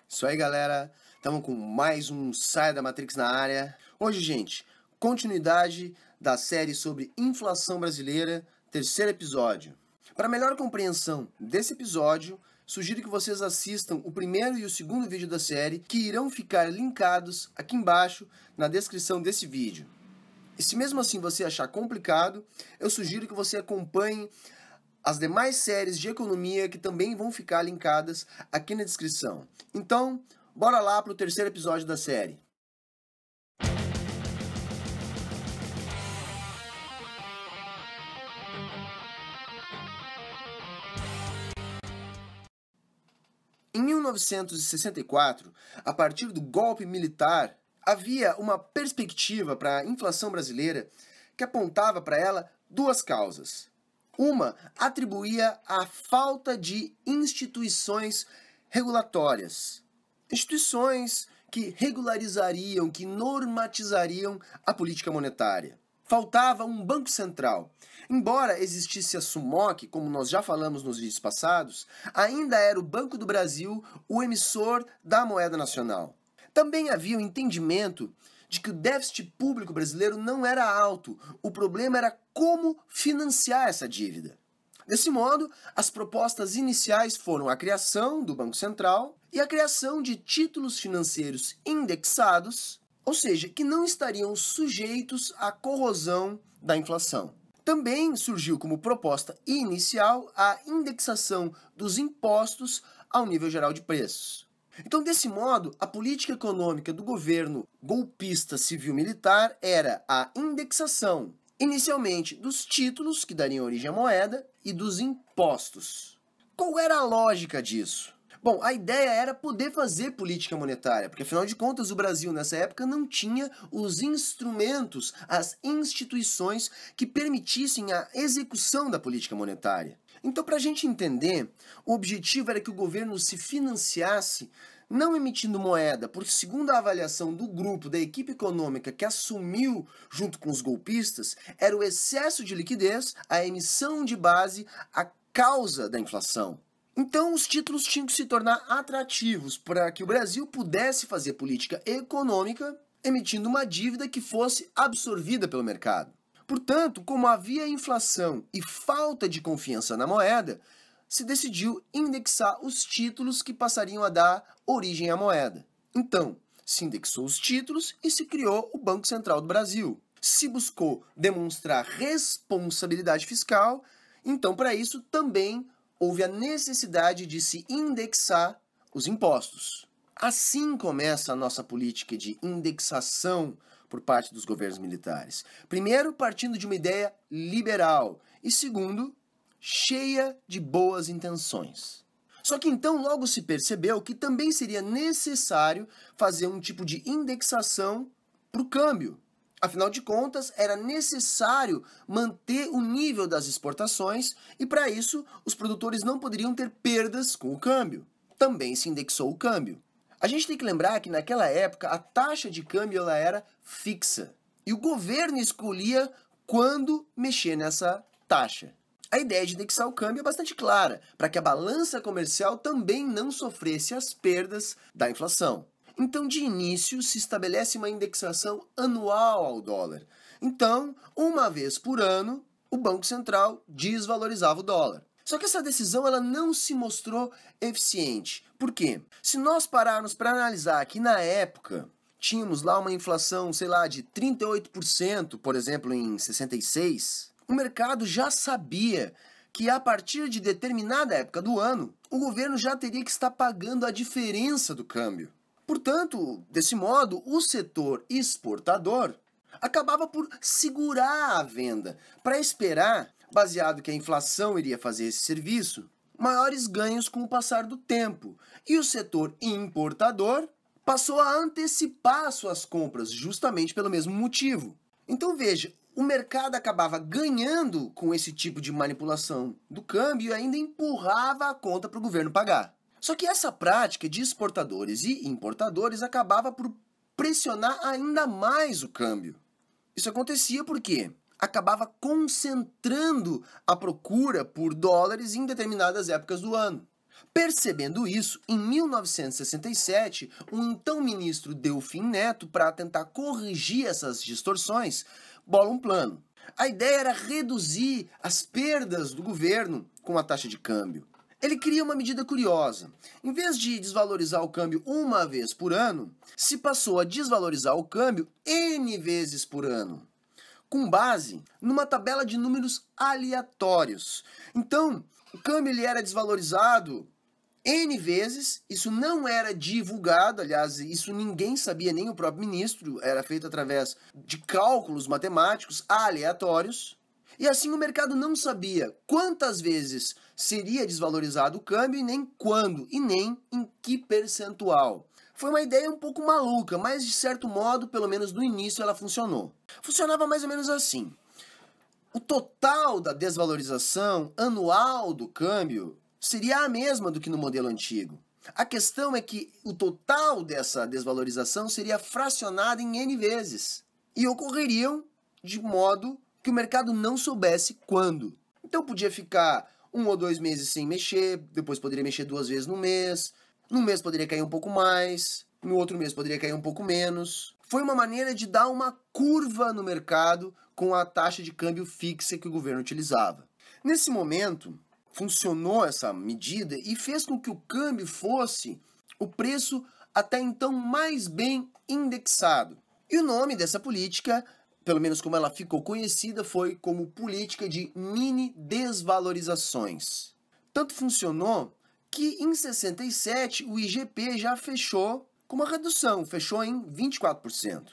Isso aí, galera. Estamos com mais um Saia da Matrix na área. Hoje, gente, continuidade da série sobre inflação brasileira, terceiro episódio. Para melhor compreensão desse episódio, sugiro que vocês assistam o primeiro e o segundo vídeo da série, que irão ficar linkados aqui embaixo na descrição desse vídeo. E se mesmo assim você achar complicado, eu sugiro que você acompanhe as demais séries de economia que também vão ficar linkadas aqui na descrição. Então, bora lá para o terceiro episódio da série. Em 1964, a partir do golpe militar, havia uma perspectiva para a inflação brasileira que apontava para ela duas causas. Uma atribuía a falta de instituições regulatórias. Instituições que regularizariam, que normatizariam a política monetária. Faltava um banco central. Embora existisse a SUMOC, como nós já falamos nos vídeos passados, ainda era o Banco do Brasil o emissor da moeda nacional. Também havia o entendimento de que o déficit público brasileiro não era alto, o problema era como financiar essa dívida. Desse modo, as propostas iniciais foram a criação do Banco Central e a criação de títulos financeiros indexados, ou seja, que não estariam sujeitos à corrosão da inflação. Também surgiu como proposta inicial a indexação dos impostos ao nível geral de preços. Então, desse modo, a política econômica do governo golpista civil-militar era a indexação, inicialmente, dos títulos que dariam origem à moeda e dos impostos. Qual era a lógica disso? Bom, a ideia era poder fazer política monetária, porque afinal de contas o Brasil nessa época não tinha os instrumentos, as instituições que permitissem a execução da política monetária. Então, para a gente entender, o objetivo era que o governo se financiasse não emitindo moeda, porque segundo a avaliação do grupo, da equipe econômica que assumiu junto com os golpistas, era o excesso de liquidez, a emissão de base, a causa da inflação. Então, os títulos tinham que se tornar atrativos para que o Brasil pudesse fazer política econômica emitindo uma dívida que fosse absorvida pelo mercado. Portanto, como havia inflação e falta de confiança na moeda, se decidiu indexar os títulos que passariam a dar origem à moeda. Então, se indexou os títulos e se criou o Banco Central do Brasil. Se buscou demonstrar responsabilidade fiscal, então, para isso, também houve a necessidade de se indexar os impostos. Assim começa a nossa política de indexação por parte dos governos militares. Primeiro, partindo de uma ideia liberal e segundo, cheia de boas intenções. Só que então logo se percebeu que também seria necessário fazer um tipo de indexação para o câmbio. Afinal de contas, era necessário manter o nível das exportações e, para isso, os produtores não poderiam ter perdas com o câmbio. Também se indexou o câmbio. A gente tem que lembrar que naquela época a taxa de câmbio ela era fixa e o governo escolhia quando mexer nessa taxa. A ideia de indexar o câmbio é bastante clara, para que a balança comercial também não sofresse as perdas da inflação. Então, de início, se estabelece uma indexação anual ao dólar. Então, uma vez por ano, o Banco Central desvalorizava o dólar. Só que essa decisão ela não se mostrou eficiente. Por quê? Se nós pararmos para analisar que na época tínhamos lá uma inflação, de 38%, por exemplo, em 66, o mercado já sabia que a partir de determinada época do ano, o governo já teria que estar pagando a diferença do câmbio. Portanto, desse modo, o setor exportador acabava por segurar a venda para esperar, baseado que a inflação iria fazer esse serviço, maiores ganhos com o passar do tempo. E o setor importador passou a antecipar suas compras justamente pelo mesmo motivo. Então veja, o mercado acabava ganhando com esse tipo de manipulação do câmbio e ainda empurrava a conta para o governo pagar. Só que essa prática de exportadores e importadores acabava por pressionar ainda mais o câmbio. Isso acontecia porque acabava concentrando a procura por dólares em determinadas épocas do ano. Percebendo isso, em 1967, um então ministro Delfim Neto, para tentar corrigir essas distorções, bola um plano. A ideia era reduzir as perdas do governo com a taxa de câmbio. Ele cria uma medida curiosa. Em vez de desvalorizar o câmbio uma vez por ano, se passou a desvalorizar o câmbio N vezes por ano, com base numa tabela de números aleatórios. Então, o câmbio ele era desvalorizado N vezes, isso não era divulgado, aliás, isso ninguém sabia, nem o próprio ministro, era feito através de cálculos matemáticos aleatórios, e assim o mercado não sabia quantas vezes seria desvalorizado o câmbio, e nem quando, e nem em que percentual. Foi uma ideia um pouco maluca, mas de certo modo, pelo menos no início, ela funcionou. Funcionava mais ou menos assim. O total da desvalorização anual do câmbio seria a mesma do que no modelo antigo. A questão é que o total dessa desvalorização seria fracionado em N vezes e ocorreriam de modo que o mercado não soubesse quando. Então podia ficar 1 ou 2 meses sem mexer, depois poderia mexer 2 vezes no mês, num mês poderia cair um pouco mais, no outro mês poderia cair um pouco menos. Foi uma maneira de dar uma curva no mercado com a taxa de câmbio fixa que o governo utilizava. Nesse momento, funcionou essa medida e fez com que o câmbio fosse o preço até então mais bem indexado. E o nome dessa política, pelo menos como ela ficou conhecida, foi como política de mini desvalorizações. Tanto funcionou que em 67 o IGP já fechou com uma redução, fechou em 24%.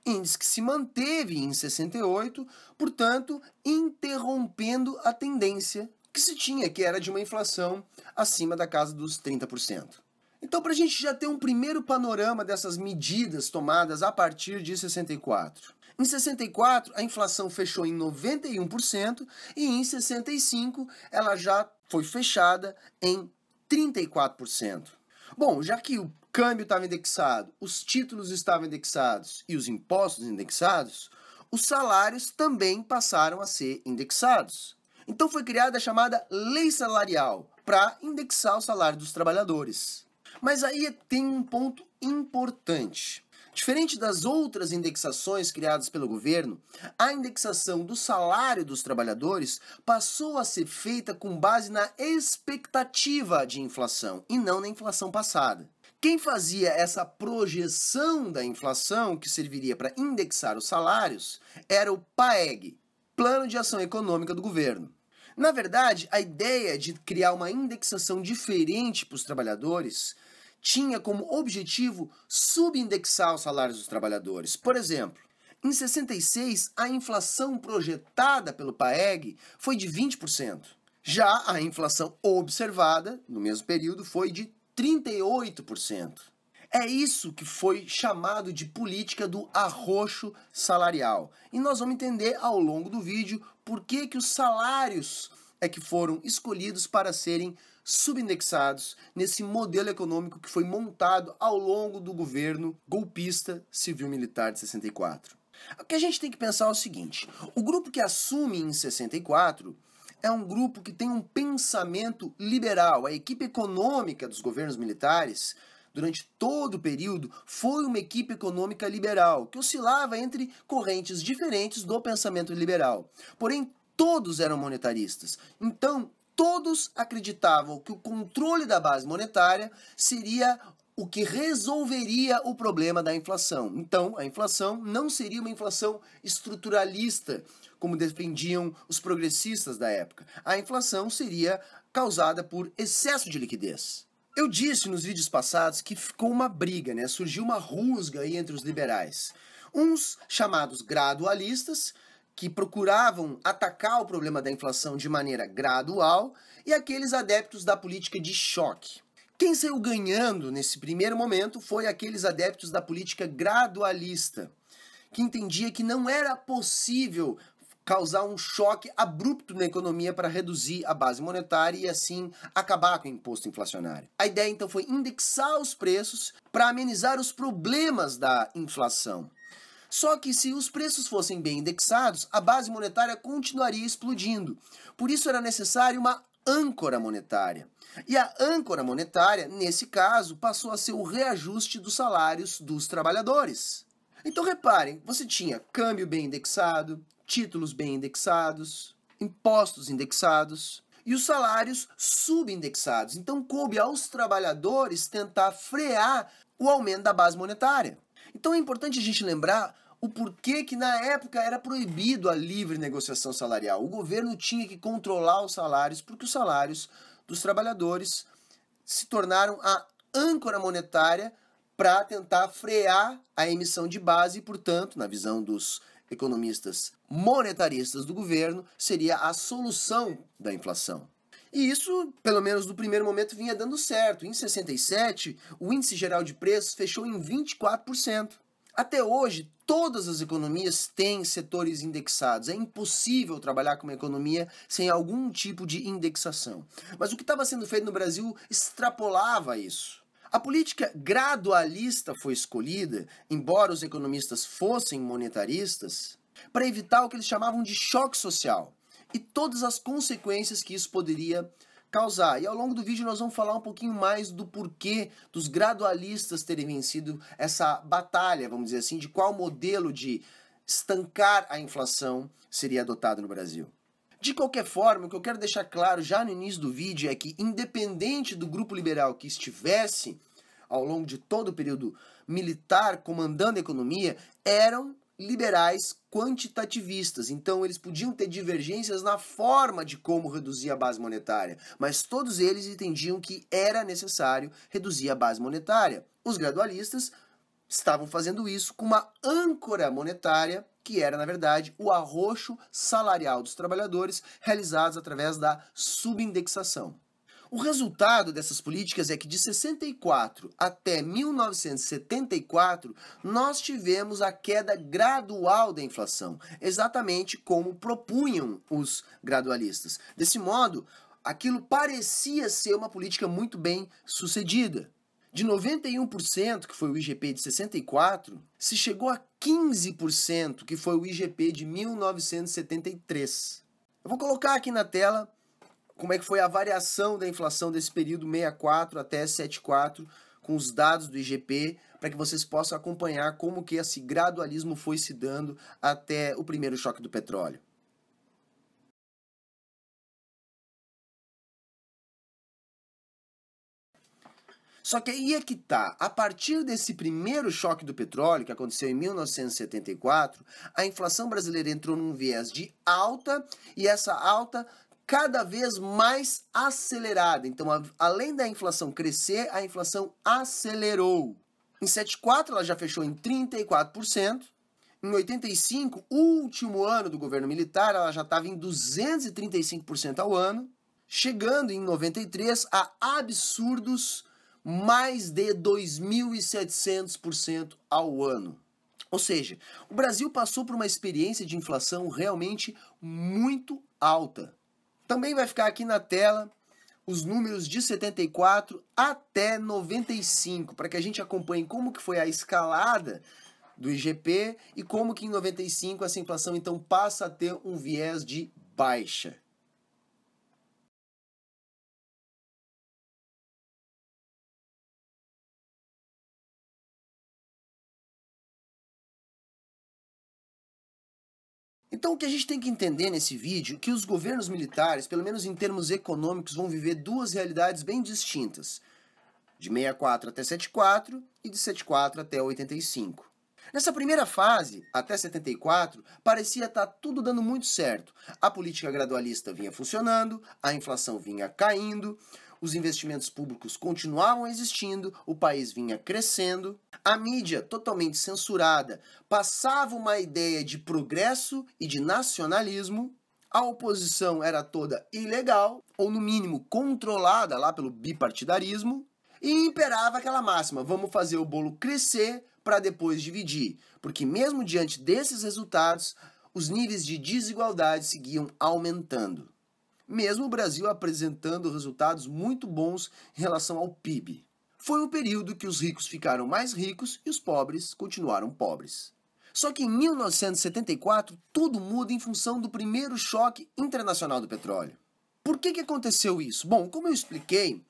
Índice que se manteve em 68, portanto, interrompendo a tendência que se tinha, que era de uma inflação acima da casa dos 30%. Então, para a gente já ter um primeiro panorama dessas medidas tomadas a partir de 64. Em 64, a inflação fechou em 91% e em 65 ela já foi fechada em 34%. Bom, já que o câmbio estava indexado, os títulos estavam indexados e os impostos indexados, os salários também passaram a ser indexados. Então foi criada a chamada Lei Salarial para indexar o salário dos trabalhadores. Mas aí tem um ponto importante. Diferente das outras indexações criadas pelo governo, a indexação do salário dos trabalhadores passou a ser feita com base na expectativa de inflação e não na inflação passada. Quem fazia essa projeção da inflação, que serviria para indexar os salários, era o PAEG, Plano de Ação Econômica do Governo. Na verdade, a ideia de criar uma indexação diferente para os trabalhadores tinha como objetivo subindexar os salários dos trabalhadores. Por exemplo, em 66, a inflação projetada pelo PAEG foi de 20%. Já a inflação observada, no mesmo período, foi de 38%. É isso que foi chamado de política do arroxo salarial. E nós vamos entender ao longo do vídeo por que os salários é que foram escolhidos para serem subindexados nesse modelo econômico que foi montado ao longo do governo golpista civil-militar de 64. O que a gente tem que pensar é o seguinte: o grupo que assume em 64 é um grupo que tem um pensamento liberal. A equipe econômica dos governos militares, durante todo o período, foi uma equipe econômica liberal, que oscilava entre correntes diferentes do pensamento liberal. Porém, todos eram monetaristas. Então, todos acreditavam que o controle da base monetária seria o que resolveria o problema da inflação. Então, a inflação não seria uma inflação estruturalista, como defendiam os progressistas da época. A inflação seria causada por excesso de liquidez. Eu disse nos vídeos passados que ficou uma briga, né? Surgiu uma rusga aí entre os liberais. Uns chamados gradualistas, que procuravam atacar o problema da inflação de maneira gradual, e aqueles adeptos da política de choque. Quem saiu ganhando nesse primeiro momento foi aqueles adeptos da política gradualista, que entendia que não era possível causar um choque abrupto na economia para reduzir a base monetária e assim acabar com o imposto inflacionário. A ideia então foi indexar os preços para amenizar os problemas da inflação. Só que se os preços fossem bem indexados, a base monetária continuaria explodindo. Por isso era necessária uma âncora monetária. E a âncora monetária, nesse caso, passou a ser o reajuste dos salários dos trabalhadores. Então reparem, você tinha câmbio bem indexado, títulos bem indexados, impostos indexados e os salários subindexados. Então coube aos trabalhadores tentar frear o aumento da base monetária. Então é importante a gente lembrar o porquê que na época era proibido a livre negociação salarial. O governo tinha que controlar os salários, porque os salários dos trabalhadores se tornaram a âncora monetária para tentar frear a emissão de base e, portanto, na visão dos economistas monetaristas do governo, seria a solução da inflação. E isso, pelo menos no primeiro momento, vinha dando certo. Em 67, o índice geral de preços fechou em 24%. Até hoje, todas as economias têm setores indexados. É impossível trabalhar com uma economia sem algum tipo de indexação. Mas o que estava sendo feito no Brasil extrapolava isso. A política gradualista foi escolhida, embora os economistas fossem monetaristas, para evitar o que eles chamavam de choque social e todas as consequências que isso poderia causar. E ao longo do vídeo nós vamos falar um pouquinho mais do porquê dos gradualistas terem vencido essa batalha, vamos dizer assim, de qual modelo de estancar a inflação seria adotado no Brasil. De qualquer forma, o que eu quero deixar claro já no início do vídeo é que, independente do grupo liberal que estivesse ao longo de todo o período militar comandando a economia, eram liberais quantitativistas. Então, eles podiam ter divergências na forma de como reduzir a base monetária, mas todos eles entendiam que era necessário reduzir a base monetária. Os gradualistas estavam fazendo isso com uma âncora monetária, que era, na verdade, o arroxo salarial dos trabalhadores realizados através da subindexação. O resultado dessas políticas é que de 64 até 1974, nós tivemos a queda gradual da inflação, exatamente como propunham os gradualistas. Desse modo, aquilo parecia ser uma política muito bem sucedida. De 91%, que foi o IGP de 64, se chegou a 15%, que foi o IGP de 1973. Eu vou colocar aqui na tela como é que foi a variação da inflação desse período 64 até 74, com os dados do IGP, para que vocês possam acompanhar como que esse gradualismo foi se dando até o primeiro choque do petróleo. Só que aí é que tá, a partir desse primeiro choque do petróleo, que aconteceu em 1974, a inflação brasileira entrou num viés de alta, e essa alta cada vez mais acelerada. Então, além da inflação crescer, a inflação acelerou. Em 74, ela já fechou em 34%. Em 85, último ano do governo militar, ela já estava em 235% ao ano, chegando em 93 a absurdos mais de 2.700% ao ano. Ou seja, o Brasil passou por uma experiência de inflação realmente muito alta. Também vai ficar aqui na tela os números de 74 até 95, para que a gente acompanhe como que foi a escalada do IGP e como que em 95 essa inflação então passa a ter um viés de baixa. Então o que a gente tem que entender nesse vídeo é que os governos militares, pelo menos em termos econômicos, vão viver duas realidades bem distintas. De 64 até 74 e de 74 até 85. Nessa primeira fase, até 74, parecia estar tudo dando muito certo. A política gradualista vinha funcionando, a inflação vinha caindo, os investimentos públicos continuavam existindo, o país vinha crescendo, a mídia, totalmente censurada, passava uma ideia de progresso e de nacionalismo, a oposição era toda ilegal, ou no mínimo controlada lá pelo bipartidarismo, e imperava aquela máxima, vamos fazer o bolo crescer para depois dividir, porque mesmo diante desses resultados, os níveis de desigualdade seguiam aumentando. Mesmo o Brasil apresentando resultados muito bons em relação ao PIB. Foi o período que os ricos ficaram mais ricos e os pobres continuaram pobres. Só que em 1974, tudo muda em função do primeiro choque internacional do petróleo. Por que aconteceu isso? Bom, como eu expliquei,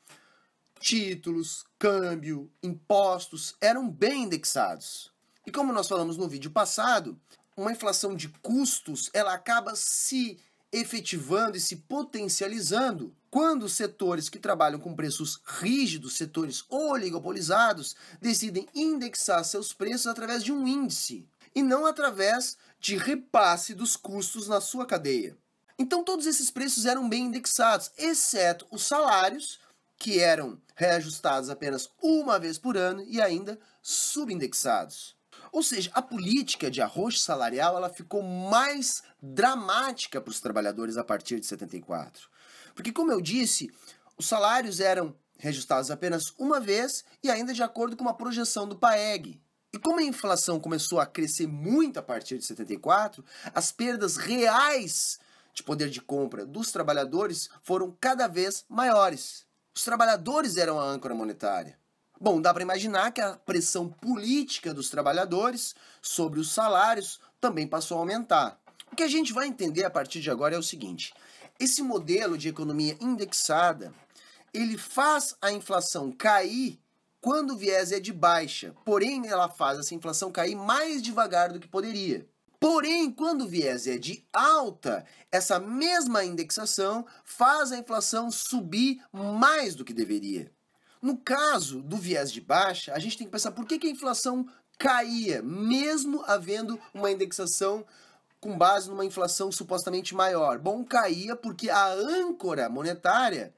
títulos, câmbio, impostos eram bem indexados. E como nós falamos no vídeo passado, uma inflação de custos, ela acaba se efetivando e se potencializando quando os setores que trabalham com preços rígidos, setores oligopolizados, decidem indexar seus preços através de um índice e não através de repasse dos custos na sua cadeia. Então todos esses preços eram bem indexados, exceto os salários, que eram reajustados apenas uma vez por ano e ainda subindexados. Ou seja, a política de arroxo salarial ela ficou mais dramática para os trabalhadores a partir de 74. Porque, como eu disse, os salários eram reajustados apenas uma vez e ainda de acordo com uma projeção do PAEG. E como a inflação começou a crescer muito a partir de 74, as perdas reais de poder de compra dos trabalhadores foram cada vez maiores. Os trabalhadores eram a âncora monetária. Bom, dá para imaginar que a pressão política dos trabalhadores sobre os salários também passou a aumentar. O que a gente vai entender a partir de agora é o seguinte: esse modelo de economia indexada, ele faz a inflação cair quando o viés é de baixa, porém ela faz essa inflação cair mais devagar do que poderia. Porém, quando o viés é de alta, essa mesma indexação faz a inflação subir mais do que deveria. No caso do viés de baixa, a gente tem que pensar por que a inflação caía, mesmo havendo uma indexação com base numa inflação supostamente maior. Bom, caía porque a âncora monetária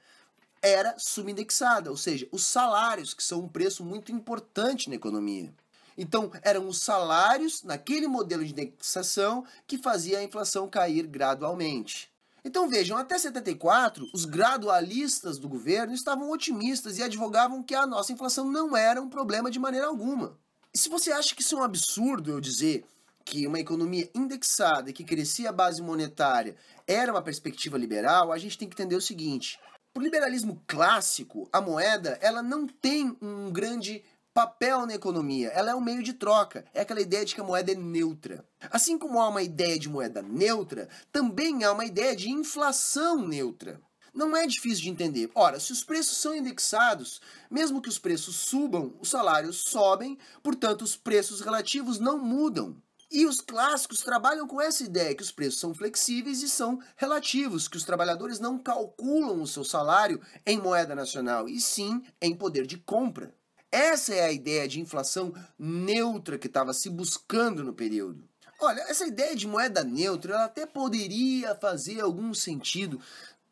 era subindexada, ou seja, os salários, que são um preço muito importante na economia. Então, eram os salários, naquele modelo de indexação, que fazia a inflação cair gradualmente. Então vejam, até 74, os gradualistas do governo estavam otimistas e advogavam que a nossa inflação não era um problema de maneira alguma. E se você acha que isso é um absurdo eu dizer que uma economia indexada e que crescia a base monetária era uma perspectiva liberal, a gente tem que entender o seguinte: por liberalismo clássico, a moeda ela não tem um grande papel na economia, ela é um meio de troca, é aquela ideia de que a moeda é neutra. Assim como há uma ideia de moeda neutra, também há uma ideia de inflação neutra. Não é difícil de entender. Ora, se os preços são indexados, mesmo que os preços subam, os salários sobem, portanto os preços relativos não mudam. E os clássicos trabalham com essa ideia que os preços são flexíveis e são relativos, que os trabalhadores não calculam o seu salário em moeda nacional, e sim em poder de compra. Essa é a ideia de inflação neutra que estava se buscando no período. Olha, essa ideia de moeda neutra ela até poderia fazer algum sentido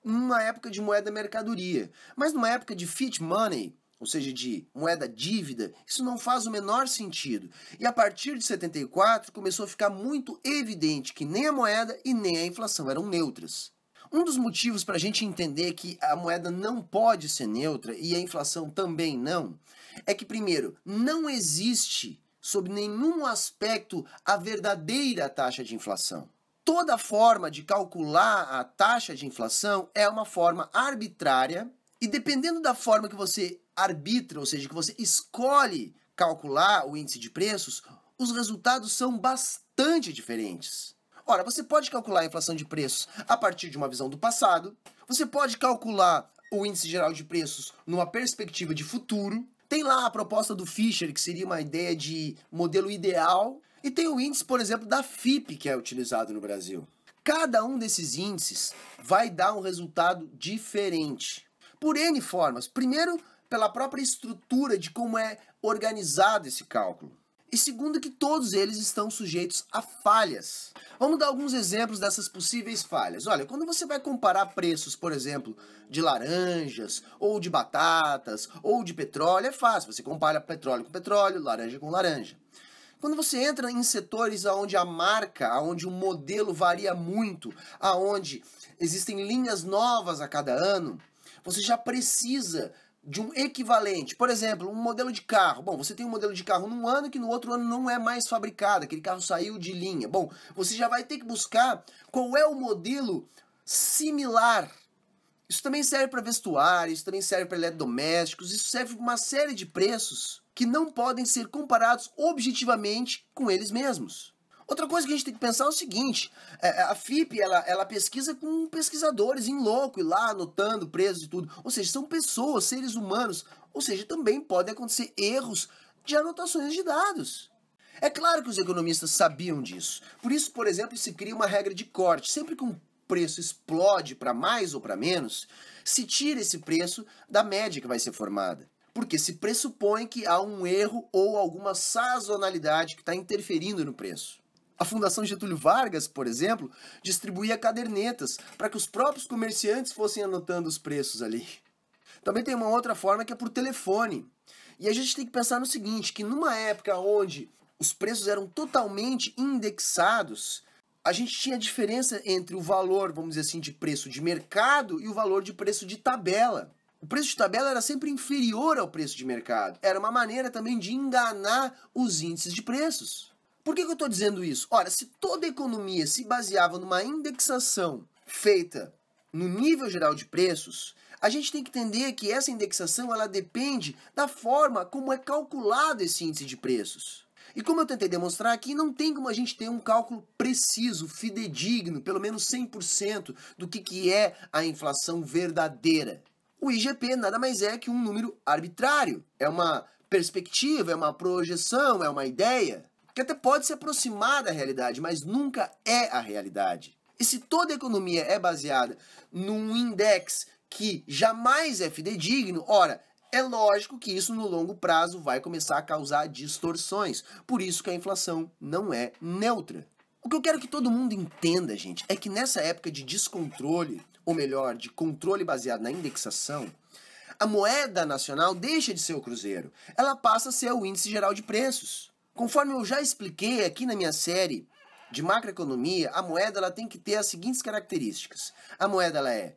numa época de moeda mercadoria, mas numa época de fiat money, ou seja, de moeda dívida, isso não faz o menor sentido. E a partir de 74 começou a ficar muito evidente que nem a moeda e nem a inflação eram neutras. Um dos motivos para a gente entender que a moeda não pode ser neutra e a inflação também não, é que, primeiro, não existe, sob nenhum aspecto, a verdadeira taxa de inflação. Toda forma de calcular a taxa de inflação é uma forma arbitrária e, dependendo da forma que você arbitra, ou seja, que você escolhe calcular o índice de preços, os resultados são bastante diferentes. Ora, você pode calcular a inflação de preços a partir de uma visão do passado, você pode calcular o índice geral de preços numa perspectiva de futuro, tem lá a proposta do Fischer, que seria uma ideia de modelo ideal, e tem o índice, por exemplo, da FIPE, que é utilizado no Brasil. Cada um desses índices vai dar um resultado diferente, por N formas. Primeiro, pela própria estrutura de como é organizado esse cálculo. E segundo, que todos eles estão sujeitos a falhas. Vamos dar alguns exemplos dessas possíveis falhas. Olha, quando você vai comparar preços, por exemplo, de laranjas, ou de batatas, ou de petróleo, é fácil. Você compara petróleo com petróleo, laranja com laranja. Quando você entra em setores onde a marca, onde o modelo varia muito, onde existem linhas novas a cada ano, você já precisa de um equivalente. Por exemplo, um modelo de carro. Bom, você tem um modelo de carro num ano que no outro ano não é mais fabricado, aquele carro saiu de linha. Bom, você já vai ter que buscar qual é o modelo similar. Isso também serve para vestuário, isso também serve para eletrodomésticos, isso serve para uma série de preços que não podem ser comparados objetivamente com eles mesmos. Outra coisa que a gente tem que pensar é o seguinte, a FIPE, ela pesquisa com pesquisadores em louco, e lá anotando preços e tudo. Ou seja, são pessoas, seres humanos. Ou seja, também podem acontecer erros de anotações de dados. É claro que os economistas sabiam disso. Por isso, por exemplo, se cria uma regra de corte. Sempre que um preço explode para mais ou para menos, se tira esse preço da média que vai ser formada. Porque se pressupõe que há um erro ou alguma sazonalidade que está interferindo no preço. A Fundação Getúlio Vargas, por exemplo, distribuía cadernetas para que os próprios comerciantes fossem anotando os preços ali. Também tem uma outra forma que é por telefone. E a gente tem que pensar no seguinte, que numa época onde os preços eram totalmente indexados, a gente tinha diferença entre o valor, vamos dizer assim, de preço de mercado e o valor de preço de tabela. O preço de tabela era sempre inferior ao preço de mercado. Era uma maneira também de enganar os índices de preços. Por que eu estou dizendo isso? Ora, se toda a economia se baseava numa indexação feita no nível geral de preços, a gente tem que entender que essa indexação ela depende da forma como é calculado esse índice de preços. E como eu tentei demonstrar aqui, não tem como a gente ter um cálculo preciso, fidedigno, pelo menos 100% do que é a inflação verdadeira. O IGP nada mais é que um número arbitrário. É uma perspectiva, é uma projeção, é uma ideia, que até pode se aproximar da realidade, mas nunca é a realidade. E se toda a economia é baseada num index que jamais é fidedigno, ora, é lógico que isso no longo prazo vai começar a causar distorções. Por isso que a inflação não é neutra. O que eu quero que todo mundo entenda, gente, é que nessa época de descontrole, ou melhor, de controle baseado na indexação, a moeda nacional deixa de ser o cruzeiro. Ela passa a ser o índice geral de preços. Conforme eu já expliquei aqui na minha série de macroeconomia, a moeda ela tem que ter as seguintes características. A moeda ela é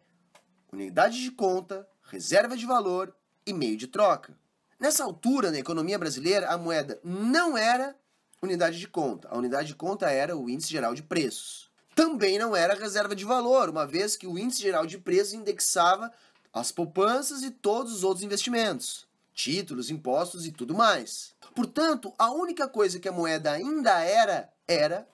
unidade de conta, reserva de valor e meio de troca. Nessa altura, na economia brasileira, a moeda não era unidade de conta. A unidade de conta era o índice geral de preços. Também não era reserva de valor, uma vez que o índice geral de preços indexava as poupanças e todos os outros investimentos, títulos, impostos e tudo mais. Portanto, a única coisa que a moeda ainda era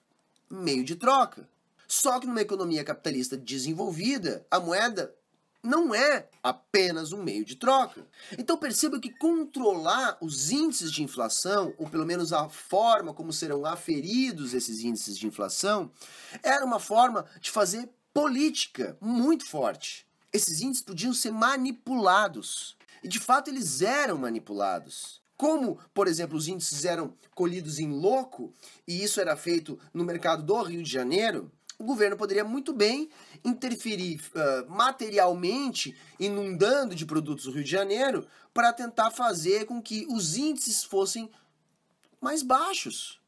meio de troca. Só que numa economia capitalista desenvolvida, a moeda não é apenas um meio de troca. Então perceba que controlar os índices de inflação, ou pelo menos a forma como serão aferidos esses índices de inflação, era uma forma de fazer política muito forte. Esses índices podiam ser manipulados. E de fato eles eram manipulados. Como, por exemplo, os índices eram colhidos em loco, e isso era feito no mercado do Rio de Janeiro, o governo poderia muito bem interferir materialmente, inundando de produtos o Rio de Janeiro, para tentar fazer com que os índices fossem mais baixos.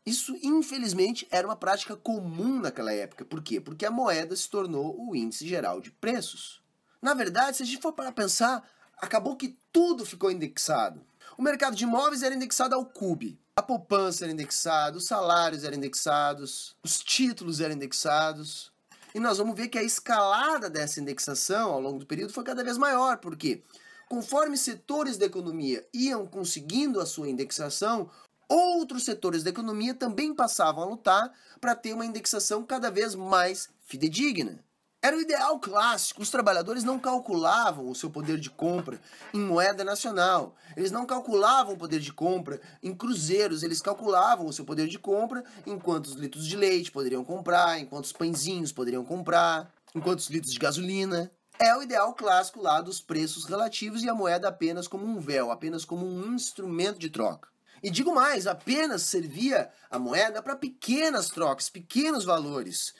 Isso, infelizmente, era uma prática comum naquela época. Por quê? Porque a moeda se tornou o índice geral de preços. Na verdade, se a gente for para pensar, acabou que tudo ficou indexado. O mercado de imóveis era indexado ao CUB. A poupança era indexada, os salários eram indexados, os títulos eram indexados. E nós vamos ver que a escalada dessa indexação ao longo do período foi cada vez maior. Por quê? Conforme setores da economia iam conseguindo a sua indexação, outros setores da economia também passavam a lutar para ter uma indexação cada vez mais fidedigna. Era o ideal clássico. Os trabalhadores não calculavam o seu poder de compra em moeda nacional. Eles não calculavam o poder de compra em cruzeiros. Eles calculavam o seu poder de compra em quantos litros de leite poderiam comprar, em quantos pãezinhos poderiam comprar, em quantos litros de gasolina. É o ideal clássico lá dos preços relativos e a moeda apenas como um véu, apenas como um instrumento de troca. E digo mais, apenas servia a moeda para pequenas trocas, pequenos valores.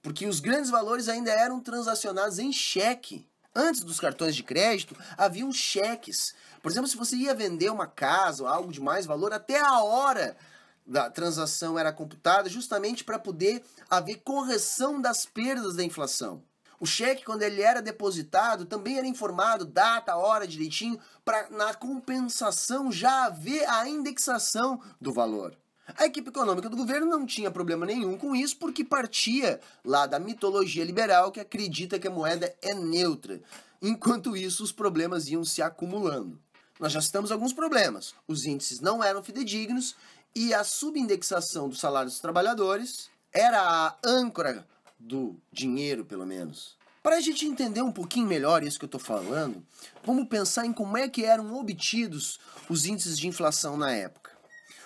Porque os grandes valores ainda eram transacionados em cheque. Antes dos cartões de crédito, haviam cheques. Por exemplo, se você ia vender uma casa ou algo de mais valor, até a hora da transação era computada justamente para poder haver correção das perdas da inflação. O cheque, quando ele era depositado, também era informado data, hora direitinho, para na compensação já haver a indexação do valor. A equipe econômica do governo não tinha problema nenhum com isso, porque partia lá da mitologia liberal que acredita que a moeda é neutra. Enquanto isso, os problemas iam se acumulando. Nós já citamos alguns problemas. Os índices não eram fidedignos e a subindexação do salário dos trabalhadores era a âncora do dinheiro, pelo menos. Para a gente entender um pouquinho melhor isso que eu estou falando, vamos pensar em como é que eram obtidos os índices de inflação na época.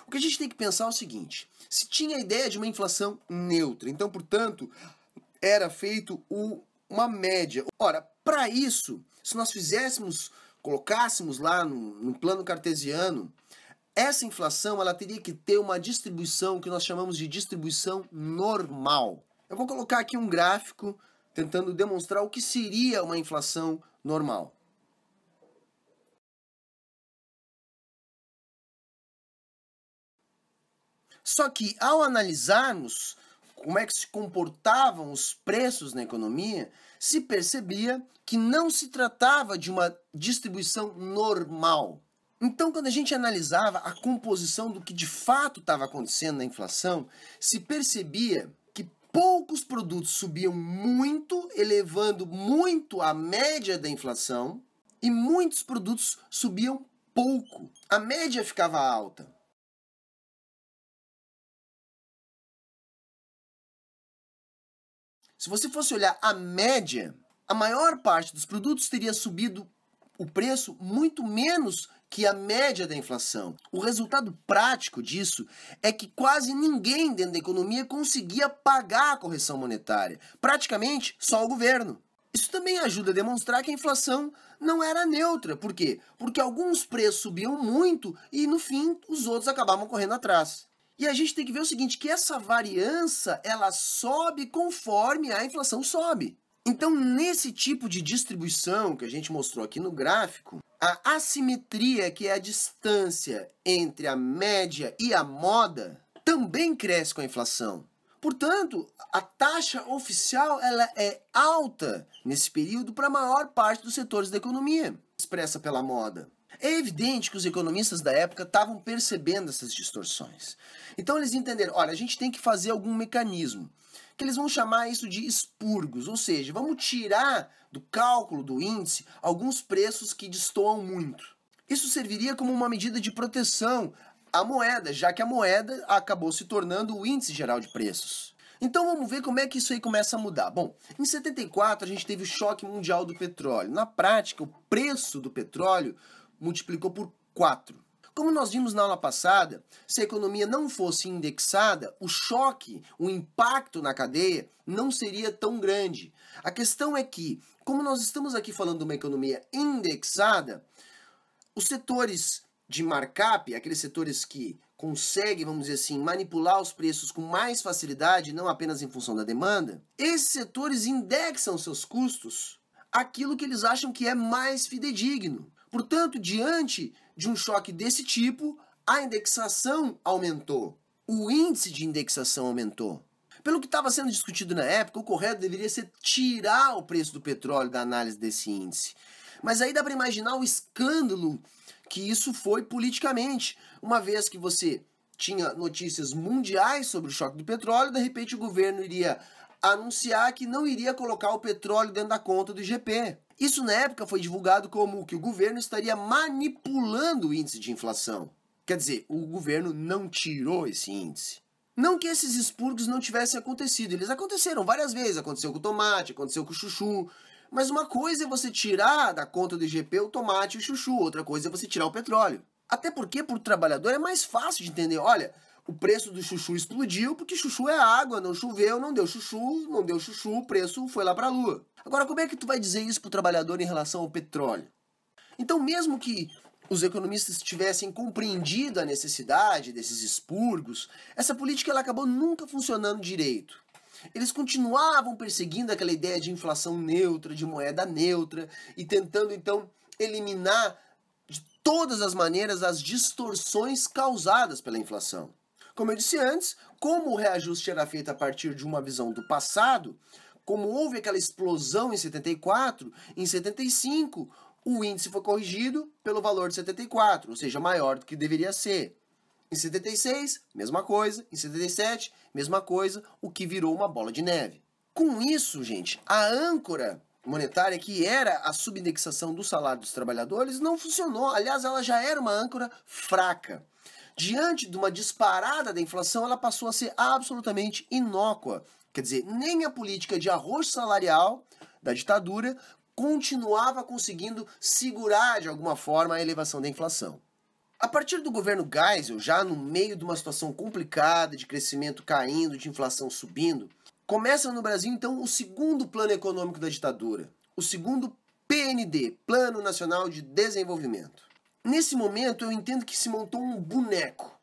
O que a gente tem que pensar é o seguinte: se tinha a ideia de uma inflação neutra, então, portanto, era feito uma média. Ora, para isso, se nós colocássemos lá no plano cartesiano, essa inflação ela teria que ter uma distribuição que nós chamamos de distribuição normal. Eu vou colocar aqui um gráfico tentando demonstrar o que seria uma inflação normal. Só que ao analisarmos como é que se comportavam os preços na economia, se percebia que não se tratava de uma distribuição normal. Então, quando a gente analisava a composição do que de fato estava acontecendo na inflação, se percebia que poucos produtos subiam muito, elevando muito a média da inflação, e muitos produtos subiam pouco. A média ficava alta. Se você fosse olhar a média, a maior parte dos produtos teria subido o preço muito menos que a média da inflação. O resultado prático disso é que quase ninguém dentro da economia conseguia pagar a correção monetária. Praticamente só o governo. Isso também ajuda a demonstrar que a inflação não era neutra. Por quê? Porque alguns preços subiam muito e, no fim, os outros acabavam correndo atrás. E a gente tem que ver o seguinte, que essa variância, ela sobe conforme a inflação sobe. Então, nesse tipo de distribuição que a gente mostrou aqui no gráfico, a assimetria, que é a distância entre a média e a moda, também cresce com a inflação. Portanto, a taxa oficial ela é alta nesse período para a maior parte dos setores da economia, expressa pela moda. É evidente que os economistas da época estavam percebendo essas distorções. Então eles entenderam, olha, a gente tem que fazer algum mecanismo, que eles vão chamar isso de expurgos, ou seja, vamos tirar do cálculo do índice alguns preços que destoam muito. Isso serviria como uma medida de proteção à moeda, já que a moeda acabou se tornando o índice geral de preços. Então vamos ver como é que isso aí começa a mudar. Bom, em 74 a gente teve o choque mundial do petróleo. Na prática, o preço do petróleo multiplicou por 4. Como nós vimos na aula passada, se a economia não fosse indexada, o choque, o impacto na cadeia não seria tão grande. A questão é que, como nós estamos aqui falando de uma economia indexada, os setores de markup, aqueles setores que conseguem, vamos dizer assim, manipular os preços com mais facilidade, não apenas em função da demanda, esses setores indexam seus custos àquilo que eles acham que é mais fidedigno. Portanto, diante de um choque desse tipo, a indexação aumentou. O índice de indexação aumentou. Pelo que estava sendo discutido na época, o correto deveria ser tirar o preço do petróleo da análise desse índice. Mas aí dá para imaginar o escândalo que isso foi politicamente, uma vez que você tinha notícias mundiais sobre o choque do petróleo, de repente o governo iria anunciar que não iria colocar o petróleo dentro da conta do IGP. Isso na época foi divulgado como que o governo estaria manipulando o índice de inflação. Quer dizer, o governo não tirou esse índice. Não que esses expurgos não tivessem acontecido, eles aconteceram várias vezes, aconteceu com o tomate, aconteceu com o chuchu, mas uma coisa é você tirar da conta do IGP o tomate e o chuchu, outra coisa é você tirar o petróleo. Até porque, para o trabalhador, é mais fácil de entender, olha, o preço do chuchu explodiu porque chuchu é água, não choveu, não deu chuchu, o preço foi lá para a lua. Agora, como é que tu vai dizer isso para o trabalhador em relação ao petróleo? Então, mesmo que os economistas tivessem compreendido a necessidade desses expurgos, essa política ela acabou nunca funcionando direito. Eles continuavam perseguindo aquela ideia de inflação neutra, de moeda neutra, e tentando, então, eliminar de todas as maneiras as distorções causadas pela inflação. Como eu disse antes, como o reajuste era feito a partir de uma visão do passado, como houve aquela explosão em 74, em 75, o índice foi corrigido pelo valor de 74, ou seja, maior do que deveria ser. Em 76, mesma coisa. Em 77, mesma coisa, o que virou uma bola de neve. Com isso, gente, a âncora monetária, que era a subindexação do salário dos trabalhadores, não funcionou. Aliás, ela já era uma âncora fraca. diante de uma disparada da inflação, ela passou a ser absolutamente inócua. Quer dizer, nem a política de arroz salarial da ditadura continuava conseguindo segurar de alguma forma a elevação da inflação. A partir do governo Geisel, já no meio de uma situação complicada, de crescimento caindo, de inflação subindo, começa no Brasil então o segundo plano econômico da ditadura, o segundo PND, Plano Nacional de Desenvolvimento. Nesse momento eu entendo que se montou um boneco.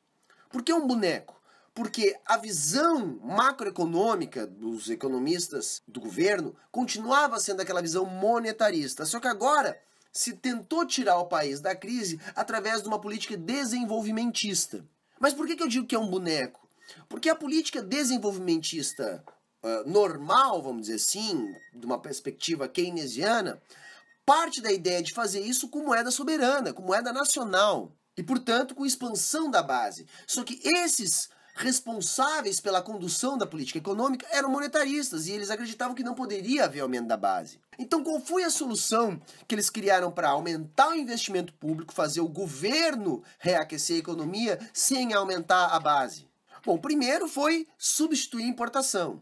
Por que um boneco? Porque a visão macroeconômica dos economistas do governo continuava sendo aquela visão monetarista, só que agora se tentou tirar o país da crise através de uma política desenvolvimentista. Mas por que eu digo que é um boneco? Porque a política desenvolvimentista normal, vamos dizer assim, de uma perspectiva keynesiana, parte da ideia de fazer isso com moeda soberana, com moeda nacional, e, portanto, com expansão da base. Só que esses responsáveis pela condução da política econômica eram monetaristas e eles acreditavam que não poderia haver aumento da base. Então, qual foi a solução que eles criaram para aumentar o investimento público, fazer o governo reaquecer a economia sem aumentar a base? Bom, primeiro foi substituir a importação.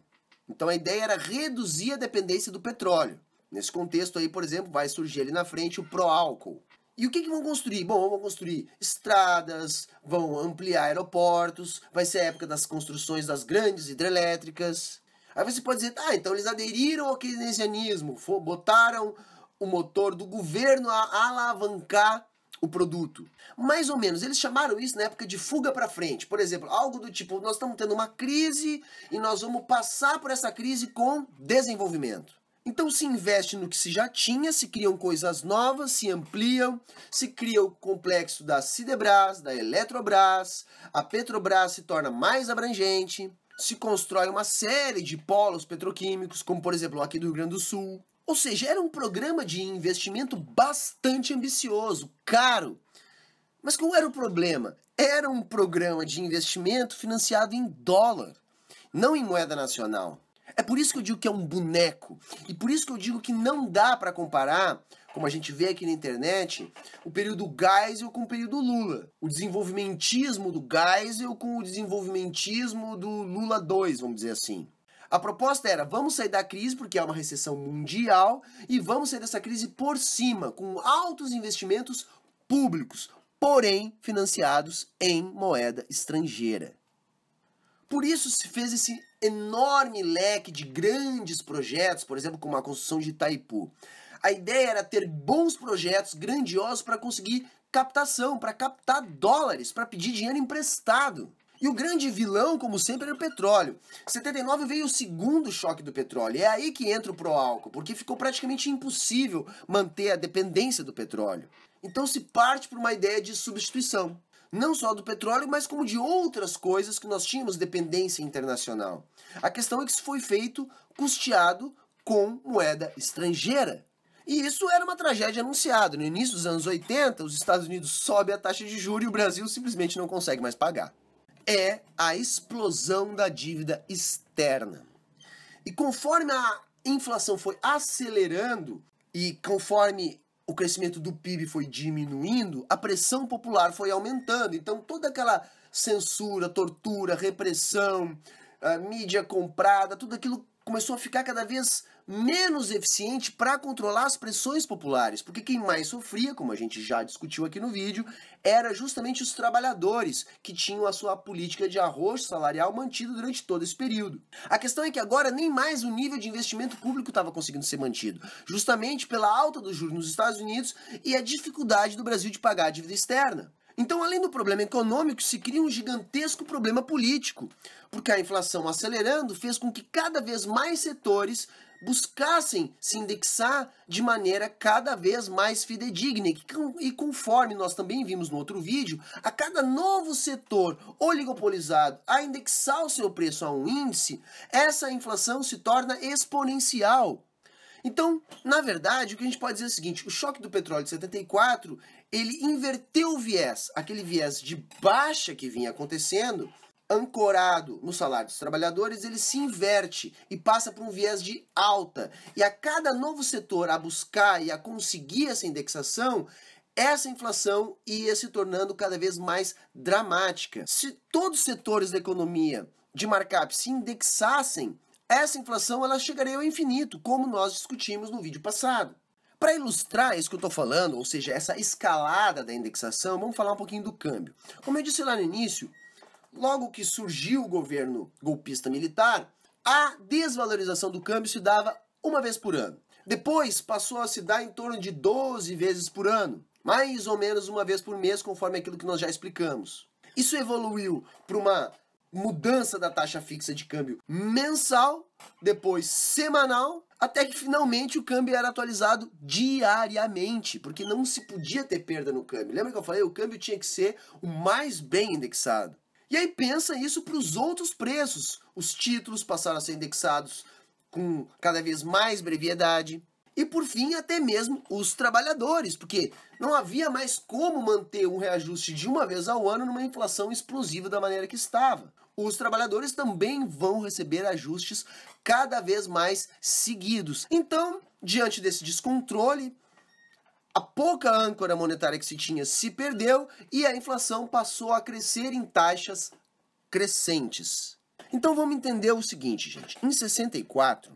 Então, a ideia era reduzir a dependência do petróleo. Nesse contexto aí, por exemplo, vai surgir ali na frente o pró-álcool. E o que vão construir? Bom, vão construir estradas, vão ampliar aeroportos, vai ser a época das construções das grandes hidrelétricas. Aí você pode dizer, então eles aderiram ao keynesianismo, botaram o motor do governo a alavancar o produto. Mais ou menos, eles chamaram isso na época de fuga para frente. Por exemplo, algo do tipo, nós estamos tendo uma crise e nós vamos passar por essa crise com desenvolvimento. Então se investe no que se já tinha, se criam coisas novas, se ampliam, se cria o complexo da Sidebras, da Eletrobras, a Petrobras se torna mais abrangente, se constrói uma série de polos petroquímicos, como por exemplo aqui do Rio Grande do Sul. Ou seja, era um programa de investimento bastante ambicioso, caro. Mas qual era o problema? Era um programa de investimento financiado em dólar, não em moeda nacional. É por isso que eu digo que é um boneco. E por isso que eu digo que não dá para comparar, como a gente vê aqui na internet, o período Geisel com o período Lula. O desenvolvimentismo do Geisel com o desenvolvimentismo do Lula 2, vamos dizer assim. A proposta era, vamos sair da crise porque é uma recessão mundial e vamos sair dessa crise por cima, com altos investimentos públicos, porém financiados em moeda estrangeira. Por isso se fez esse enorme leque de grandes projetos, por exemplo, como a construção de Itaipu. A ideia era ter bons projetos grandiosos para conseguir captação, para captar dólares, para pedir dinheiro emprestado. E o grande vilão, como sempre, era o petróleo. Em 79 veio o segundo choque do petróleo. É aí que entra o pró-álcool, porque ficou praticamente impossível manter a dependência do petróleo. Então se parte por uma ideia de substituição. Não só do petróleo, mas como de outras coisas que nós tínhamos dependência internacional. A questão é que isso foi feito custeado com moeda estrangeira. E isso era uma tragédia anunciada. No início dos anos 80, os Estados Unidos sobem a taxa de juros e o Brasil simplesmente não consegue mais pagar. É a explosão da dívida externa. E conforme a inflação foi acelerando e conforme o crescimento do PIB foi diminuindo, a pressão popular foi aumentando. Então toda aquela censura, tortura, repressão, a mídia comprada, tudo aquilo começou a ficar cada vez menos eficiente para controlar as pressões populares, porque quem mais sofria, como a gente já discutiu aqui no vídeo, era justamente os trabalhadores que tinham a sua política de arroz salarial mantido durante todo esse período. A questão é que agora nem mais o nível de investimento público estava conseguindo ser mantido, justamente pela alta dos juros nos Estados Unidos e a dificuldade do Brasil de pagar a dívida externa. Então, além do problema econômico, se cria um gigantesco problema político, porque a inflação acelerando fez com que cada vez mais setores buscassem se indexar de maneira cada vez mais fidedigna. E conforme nós também vimos no outro vídeo, a cada novo setor oligopolizado a indexar o seu preço a um índice, essa inflação se torna exponencial. Então, na verdade, o que a gente pode dizer é o seguinte: o choque do petróleo de 74, ele inverteu o viés, aquele viés de baixa que vinha acontecendo, ancorado no salário dos trabalhadores, ele se inverte e passa por um viés de alta. E a cada novo setor a buscar e a conseguir essa indexação, essa inflação ia se tornando cada vez mais dramática. Se todos os setores da economia de markup se indexassem, essa inflação ela chegaria ao infinito, como nós discutimos no vídeo passado. Para ilustrar isso que eu estou falando, ou seja, essa escalada da indexação, vamos falar um pouquinho do câmbio. Como eu disse lá no início, logo que surgiu o governo golpista militar, a desvalorização do câmbio se dava uma vez por ano. Depois passou a se dar em torno de 12 vezes por ano, mais ou menos uma vez por mês, conforme aquilo que nós já explicamos. Isso evoluiu para uma mudança da taxa fixa de câmbio mensal, depois semanal, até que finalmente o câmbio era atualizado diariamente, porque não se podia ter perda no câmbio. Lembra que eu falei? O câmbio tinha que ser o mais bem indexado. E aí pensa isso para os outros preços. Os títulos passaram a ser indexados com cada vez mais brevidade. E por fim, até mesmo os trabalhadores, porque não havia mais como manter um reajuste de uma vez ao ano numa inflação explosiva da maneira que estava. Os trabalhadores também vão receber ajustes cada vez mais seguidos. Então, diante desse descontrole, a pouca âncora monetária que se tinha se perdeu e a inflação passou a crescer em taxas crescentes. Então vamos entender o seguinte, gente. Em 64,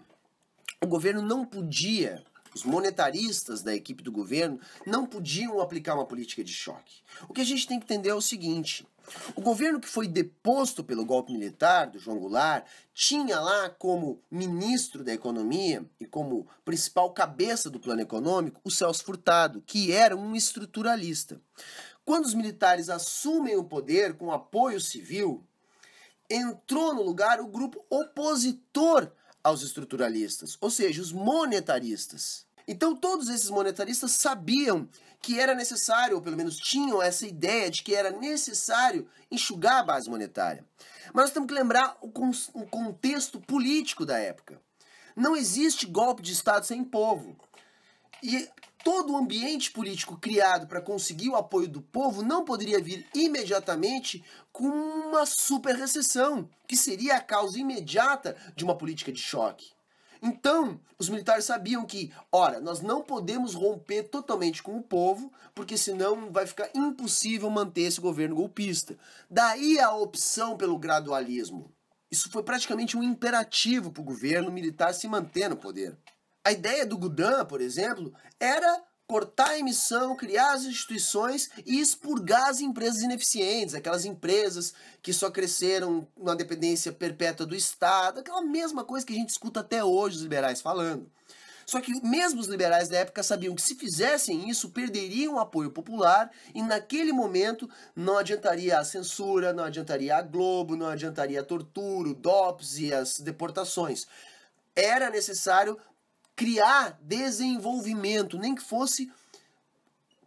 o governo não podia, os monetaristas da equipe do governo não podiam aplicar uma política de choque. O que a gente tem que entender é o seguinte: o governo que foi deposto pelo golpe militar do João Goulart tinha lá como ministro da economia e como principal cabeça do plano econômico o Celso Furtado, que era um estruturalista. Quando os militares assumem o poder com apoio civil, entrou no lugar o grupo opositor aos estruturalistas, ou seja, os monetaristas. Então todos esses monetaristas sabiam que era necessário, ou pelo menos tinham essa ideia de que era necessário enxugar a base monetária. Mas nós temos que lembrar o contexto político da época. Não existe golpe de Estado sem povo. E todo o ambiente político criado para conseguir o apoio do povo não poderia vir imediatamente com uma super recessão, que seria a causa imediata de uma política de choque. Então, os militares sabiam que, ora, nós não podemos romper totalmente com o povo, porque senão vai ficar impossível manter esse governo golpista. Daí a opção pelo gradualismo. Isso foi praticamente um imperativo para o governo militar se manter no poder. A ideia do Gudin, por exemplo, era cortar a emissão, criar as instituições e expurgar as empresas ineficientes, aquelas empresas que só cresceram na dependência perpétua do Estado, aquela mesma coisa que a gente escuta até hoje os liberais falando. Só que mesmo os liberais da época sabiam que se fizessem isso, perderiam o apoio popular e naquele momento não adiantaria a censura, não adiantaria a Globo, não adiantaria a tortura, o DOPS e as deportações. Era necessário criar desenvolvimento, nem que fosse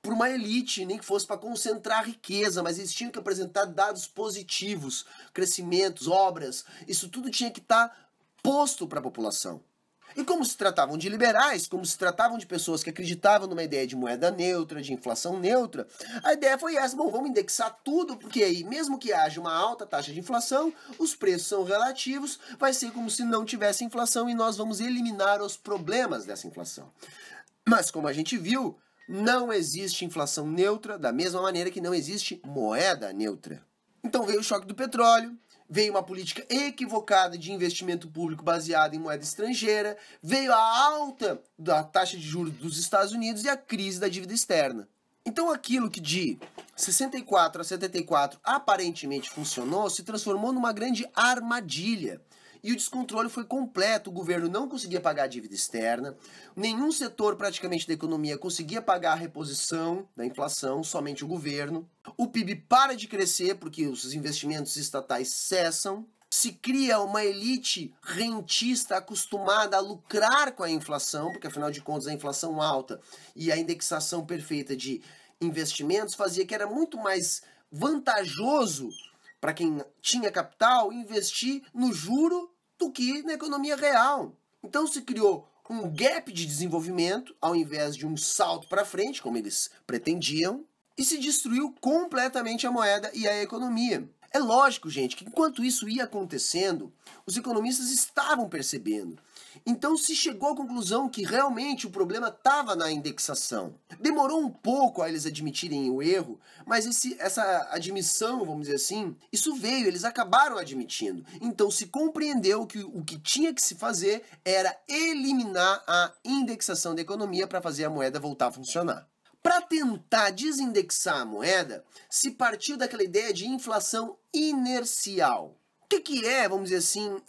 por uma elite, nem que fosse para concentrar riqueza, mas eles tinham que apresentar dados positivos, crescimentos, obras, isso tudo tinha que estar posto para a população. E como se tratavam de liberais, como se tratavam de pessoas que acreditavam numa ideia de moeda neutra, de inflação neutra, a ideia foi essa: bom, vamos indexar tudo, porque aí, mesmo que haja uma alta taxa de inflação, os preços são relativos, vai ser como se não tivesse inflação e nós vamos eliminar os problemas dessa inflação. Mas como a gente viu, não existe inflação neutra, da mesma maneira que não existe moeda neutra. Então veio o choque do petróleo, veio uma política equivocada de investimento público baseada em moeda estrangeira, veio a alta da taxa de juros dos Estados Unidos e a crise da dívida externa. Então aquilo que de 64 a 74 aparentemente funcionou se transformou numa grande armadilha. E o descontrole foi completo, o governo não conseguia pagar a dívida externa, nenhum setor praticamente da economia conseguia pagar a reposição da inflação, somente o governo. O PIB para de crescer porque os investimentos estatais cessam. Se cria uma elite rentista acostumada a lucrar com a inflação, porque afinal de contas a inflação alta e a indexação perfeita de investimentos fazia que era muito mais vantajoso para quem tinha capital investir no juro do que na economia real. Então se criou um gap de desenvolvimento ao invés de um salto para frente, como eles pretendiam, e se destruiu completamente a moeda e a economia. É lógico, gente, que enquanto isso ia acontecendo, os economistas estavam percebendo. Então se chegou à conclusão que realmente o problema estava na indexação. Demorou um pouco a eles admitirem o erro, mas essa admissão, vamos dizer assim, isso veio, eles acabaram admitindo. Então se compreendeu que o que tinha que se fazer era eliminar a indexação da economia para fazer a moeda voltar a funcionar. Para tentar desindexar a moeda, se partiu daquela ideia de inflação inercial. O que é, vamos dizer assim,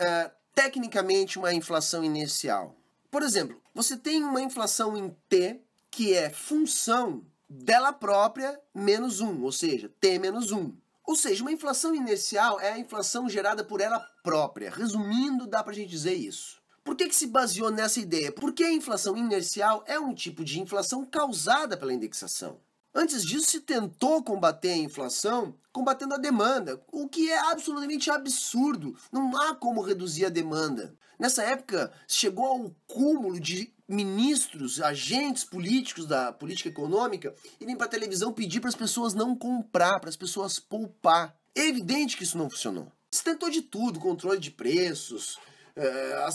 tecnicamente uma inflação inercial? Por exemplo, você tem uma inflação em T, que é função dela própria menos 1, ou seja, T menos 1. Ou seja, uma inflação inercial é a inflação gerada por ela própria. Resumindo, dá para a gente dizer isso. Por que se baseou nessa ideia? Porque a inflação inercial é um tipo de inflação causada pela indexação. Antes disso, se tentou combater a inflação combatendo a demanda, o que é absolutamente absurdo. Não há como reduzir a demanda. Nessa época, chegou ao cúmulo de ministros, agentes políticos da política econômica irem para a televisão pedir para as pessoas não comprar, para as pessoas poupar. É evidente que isso não funcionou. Se tentou de tudo, controle de preços,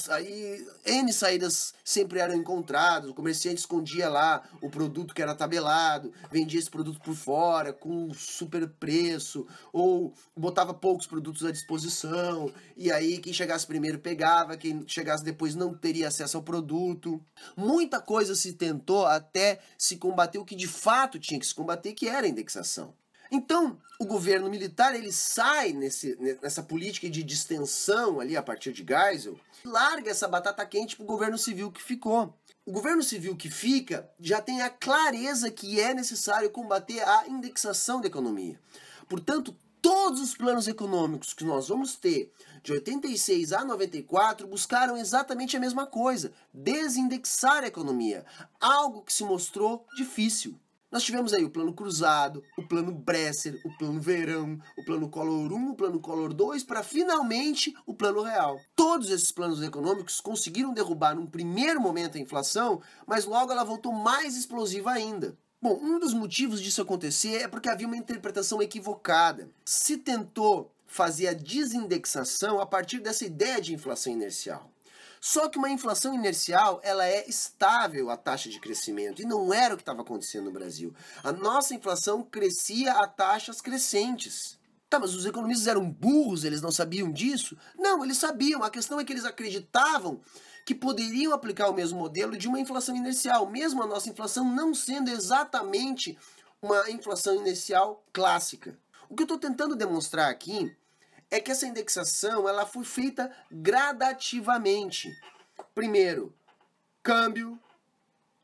aí N saídas sempre eram encontradas, o comerciante escondia lá o produto que era tabelado, vendia esse produto por fora com super preço, ou botava poucos produtos à disposição, e aí quem chegasse primeiro pegava, quem chegasse depois não teria acesso ao produto. Muita coisa se tentou até se combater o que de fato tinha que se combater, que era a indexação. Então, o governo militar ele sai nessa política de distensão ali a partir de Geisel, larga essa batata quente para o governo civil que ficou. O governo civil que fica já tem a clareza que é necessário combater a indexação da economia. Portanto, todos os planos econômicos que nós vamos ter de 86 a 94 buscaram exatamente a mesma coisa, desindexar a economia, algo que se mostrou difícil. Nós tivemos aí o plano Cruzado, o plano Bresser, o plano Verão, o plano Collor 1, o plano Collor 2, para finalmente o plano real. Todos esses planos econômicos conseguiram derrubar num primeiro momento a inflação, mas logo ela voltou mais explosiva ainda. Bom, um dos motivos disso acontecer é porque havia uma interpretação equivocada. Se tentou fazer a desindexação a partir dessa ideia de inflação inercial. Só que uma inflação inercial, ela é estável a taxa de crescimento, e não era o que estava acontecendo no Brasil. A nossa inflação crescia a taxas crescentes. Tá, mas os economistas eram burros, eles não sabiam disso? Não, eles sabiam. A questão é que eles acreditavam que poderiam aplicar o mesmo modelo de uma inflação inercial, mesmo a nossa inflação não sendo exatamente uma inflação inercial clássica. O que eu estou tentando demonstrar aqui é que essa indexação ela foi feita gradativamente. Primeiro, câmbio,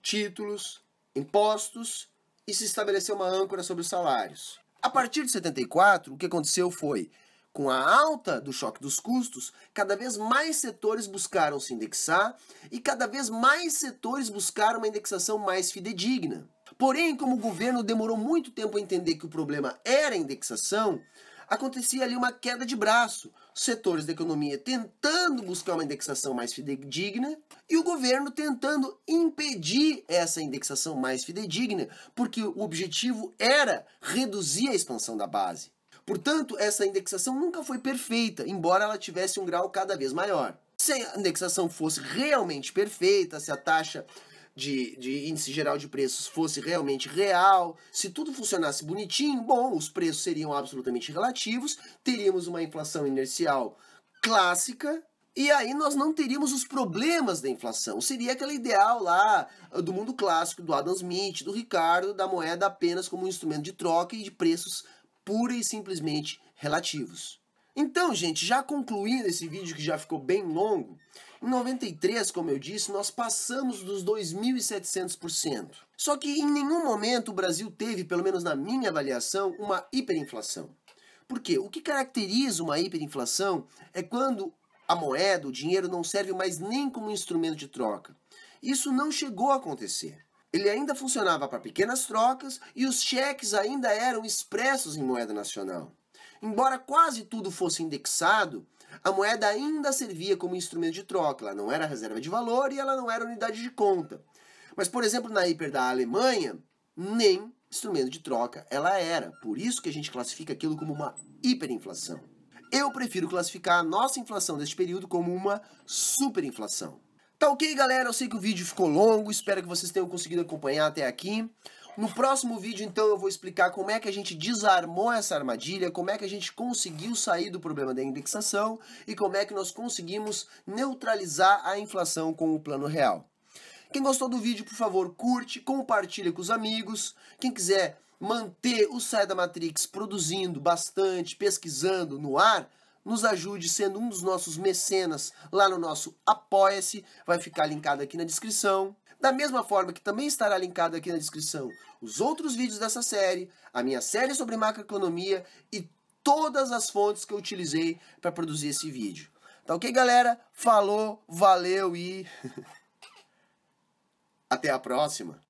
títulos, impostos e se estabeleceu uma âncora sobre os salários. A partir de 74, o que aconteceu foi, com a alta do choque dos custos, cada vez mais setores buscaram se indexar e cada vez mais setores buscaram uma indexação mais fidedigna. Porém, como o governo demorou muito tempo a entender que o problema era a indexação, acontecia ali uma queda de braço. Os setores da economia tentando buscar uma indexação mais fidedigna e o governo tentando impedir essa indexação mais fidedigna, porque o objetivo era reduzir a expansão da base. Portanto, essa indexação nunca foi perfeita, embora ela tivesse um grau cada vez maior. Se a indexação fosse realmente perfeita, se a taxa de índice geral de preços fosse realmente real, se tudo funcionasse bonitinho, bom, os preços seriam absolutamente relativos, teríamos uma inflação inercial clássica, e aí nós não teríamos os problemas da inflação. Seria aquela ideal lá do mundo clássico, do Adam Smith, do Ricardo, da moeda apenas como um instrumento de troca e de preços pura e simplesmente relativos. Então, gente, já concluindo esse vídeo que já ficou bem longo, em 93, como eu disse, nós passamos dos 2.700%. Só que em nenhum momento o Brasil teve, pelo menos na minha avaliação, uma hiperinflação. Por quê? O que caracteriza uma hiperinflação é quando a moeda, o dinheiro, não serve mais nem como instrumento de troca. Isso não chegou a acontecer. Ele ainda funcionava para pequenas trocas e os cheques ainda eram expressos em moeda nacional. Embora quase tudo fosse indexado, a moeda ainda servia como instrumento de troca. Ela não era reserva de valor e ela não era unidade de conta. Mas, por exemplo, na hiper da Alemanha, nem instrumento de troca, ela era. Por isso que a gente classifica aquilo como uma hiperinflação. Eu prefiro classificar a nossa inflação deste período como uma superinflação. Tá ok, galera? Eu sei que o vídeo ficou longo, espero que vocês tenham conseguido acompanhar até aqui. No próximo vídeo, então, eu vou explicar como é que a gente desarmou essa armadilha, como é que a gente conseguiu sair do problema da indexação e como é que nós conseguimos neutralizar a inflação com o Plano Real. Quem gostou do vídeo, por favor, curte, compartilha com os amigos. Quem quiser manter o Sai da Matrix produzindo bastante, pesquisando no ar, nos ajude sendo um dos nossos mecenas lá no nosso Apoia-se, vai ficar linkado aqui na descrição. Da mesma forma que também estará linkado aqui na descrição os outros vídeos dessa série, a minha série sobre macroeconomia e todas as fontes que eu utilizei para produzir esse vídeo. Tá ok, galera? Falou, valeu e até a próxima!